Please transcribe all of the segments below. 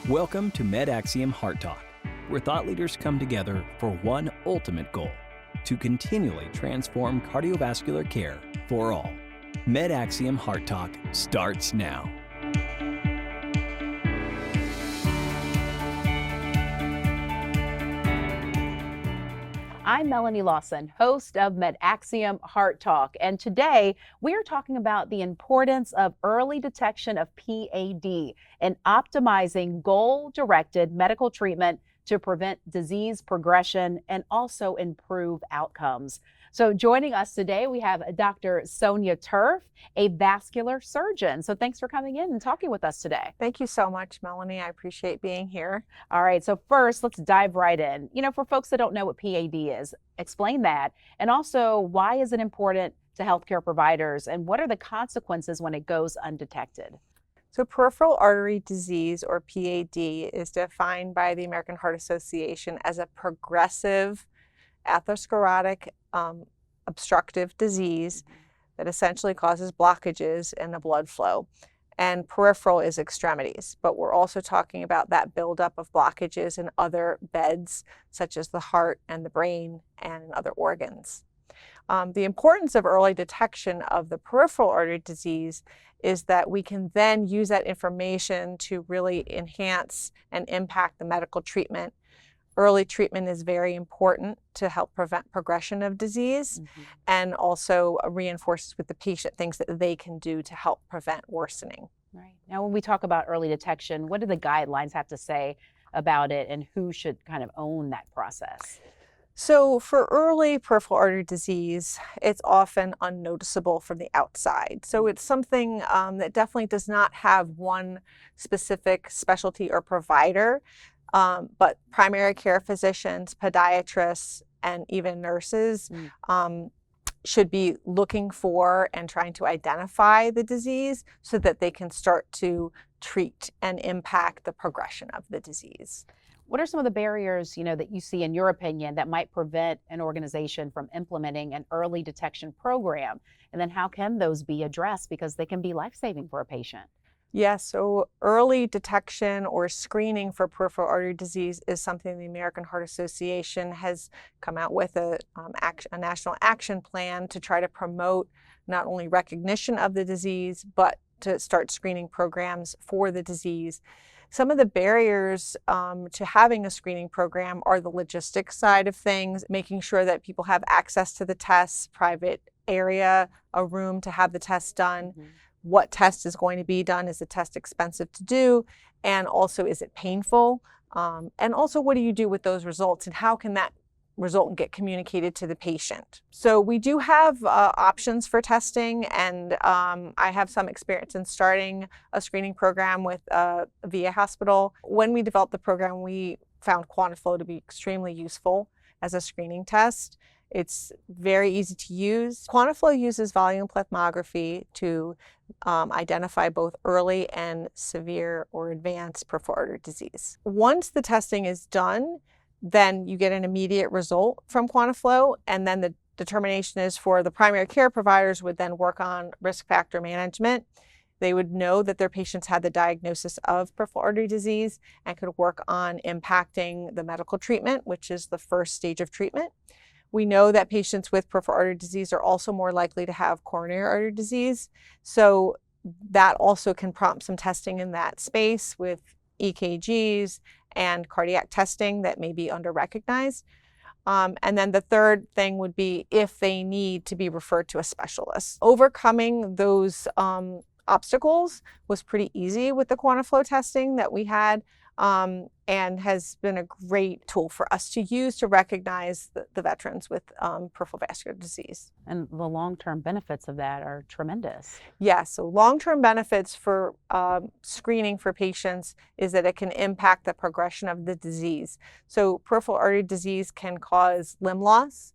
Welcome to MedAxiom HeartTalk, where thought leaders come together for one ultimate goal: to continually transform cardiovascular care for all. MedAxiom HeartTalk starts now. I'm Melanie Lawson, host of MedAxiom HeartTalk, and today we are talking about the importance of early detection of PAD and optimizing goal-directed medical treatment to prevent disease progression and also improve outcomes. So joining us today, we have Dr. Sonya Tuerff, a vascular surgeon. So thanks for coming in and talking with us today. Thank you so much, Melanie. I appreciate being here. All right, so first, let's dive right in. For folks that don't know what PAD is, explain that. And also, why is it important to healthcare providers, and what are the consequences when it goes undetected? So peripheral artery disease, or PAD, is defined by the American Heart Association as a progressive atherosclerotic obstructive disease that essentially causes blockages in the blood flow. And peripheral is extremities, but we're also talking about that buildup of blockages in other beds, such as the heart and the brain and other organs. The importance of early detection of the peripheral artery disease is that we can then use that information to really enhance and impact the medical treatment. Early treatment is very important to help prevent progression of disease, and also reinforces with the patient things that they can do to help prevent worsening. Right. Now, when we talk about early detection, what do the guidelines have to say about it, and who should kind of own that process? So for early peripheral artery disease, it's often unnoticeable from the outside. So it's something that definitely does not have one specific specialty or provider, but primary care physicians, podiatrists, and even nurses should be looking for and trying to identify the disease so that they can start to treat and impact the progression of the disease. What are some of the barriers, that you see, in your opinion, that might prevent an organization from implementing an early detection program? And then how can those be addressed, because they can be life-saving for a patient? Yes, so early detection or screening for peripheral artery disease is something the American Heart Association has come out with a national action plan to try to promote not only recognition of the disease, but to start screening programs for the disease. Some of the barriers to having a screening program are the logistics side of things, making sure that people have access to the tests, private area, a room to have the tests done. What test is going to be done? Is the test expensive to do? And also, is it painful? And also, what do you do with those results, and how can that result get communicated to the patient? So we do have options for testing, and I have some experience in starting a screening program with a VA hospital. When we developed the program, we found QuantaFlo to be extremely useful as a screening test. It's very easy to use. QuantaFlo uses volume plethysmography to identify both early and severe or advanced peripheral artery disease. Once the testing is done, then you get an immediate result from QuantaFlo, and then the determination is for the primary care providers would then work on risk factor management. They would know that their patients had the diagnosis of peripheral artery disease and could work on impacting the medical treatment, which is the first stage of treatment. We know that patients with peripheral artery disease are also more likely to have coronary artery disease. So that also can prompt some testing in that space with EKGs and cardiac testing that may be under-recognized. And then the third thing would be if they need to be referred to a specialist. Overcoming those obstacles was pretty easy with the QuantaFlo testing that we had, and has been a great tool for us to use to recognize the veterans with peripheral vascular disease. And the long-term benefits of that are tremendous. Yes, so long-term benefits for screening for patients is that it can impact the progression of the disease. So peripheral artery disease can cause limb loss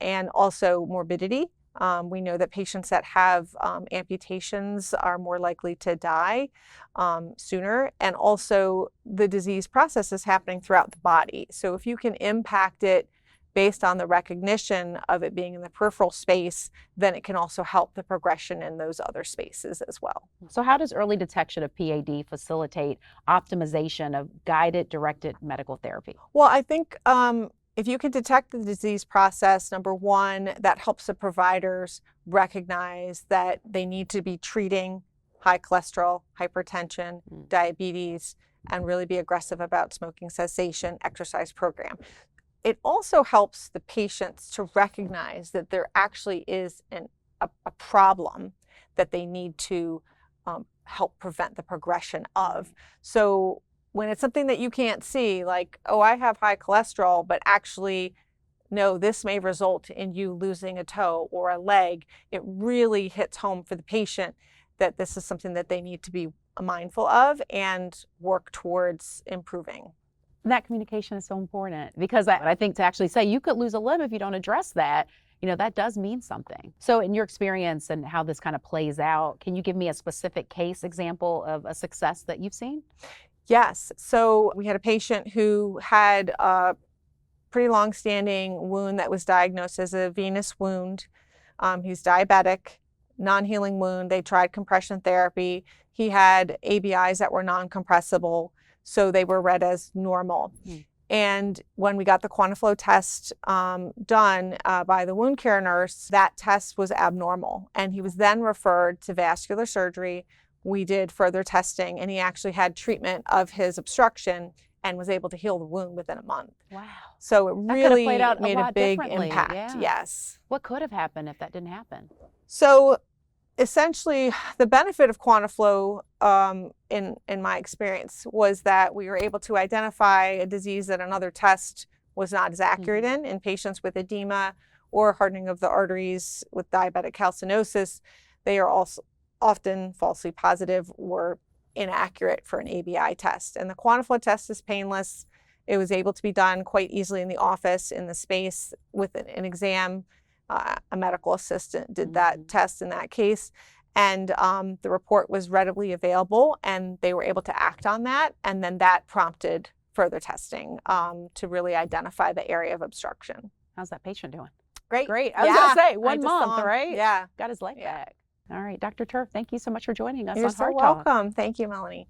and also morbidity. We know that patients that have amputations are more likely to die sooner, and also the disease process is happening throughout the body. So if you can impact it based on the recognition of it being in the peripheral space, then it can also help the progression in those other spaces as well. So how does early detection of PAD facilitate optimization of guided directed medical therapy? Well, I think if you can detect the disease process, number one, that helps the providers recognize that they need to be treating high cholesterol, hypertension, diabetes, and really be aggressive about smoking cessation, exercise program. It also helps the patients to recognize that there actually is a problem that they need to help prevent the progression of. So when it's something that you can't see, like, oh, I have high cholesterol, but actually, no, this may result in you losing a toe or a leg, it really hits home for the patient that this is something that they need to be mindful of and work towards improving. That communication is so important, because I think to actually say you could lose a limb if you don't address that, that does mean something. So in your experience and how this kind of plays out, can you give me a specific case example of a success that you've seen? Yes. So we had a patient who had a pretty long-standing wound that was diagnosed as a venous wound. He's diabetic, non-healing wound. They tried compression therapy. He had ABIs that were non-compressible, so they were read as normal. And when we got the QuantaFlo test done by the wound care nurse, that test was abnormal. And he was then referred to vascular surgery. We did further testing, and he actually had treatment of his obstruction and was able to heal the wound within a month. Wow. So it really played out made a big differently. impact. Yeah. Yes. What could have happened if that didn't happen? So essentially, the benefit of QuantaFlo, in my experience, was that we were able to identify a disease that another test was not as accurate in patients with edema or hardening of the arteries with diabetic calcinosis. They are also often falsely positive or inaccurate for an ABI test. And the QuantaFlo test is painless. It was able to be done quite easily in the office, in the space, with an exam. A medical assistant did that test in that case. And the report was readily available, and they were able to act on that. And then that prompted further testing to really identify the area of obstruction. How's that patient doing? Great. I was going to say, I 1 just month, saw him. right? Yeah. Got his leg back. All right, Dr. Tuerff, thank you so much for joining us You're on so Heart Talk. welcome. Thank you, Melanie.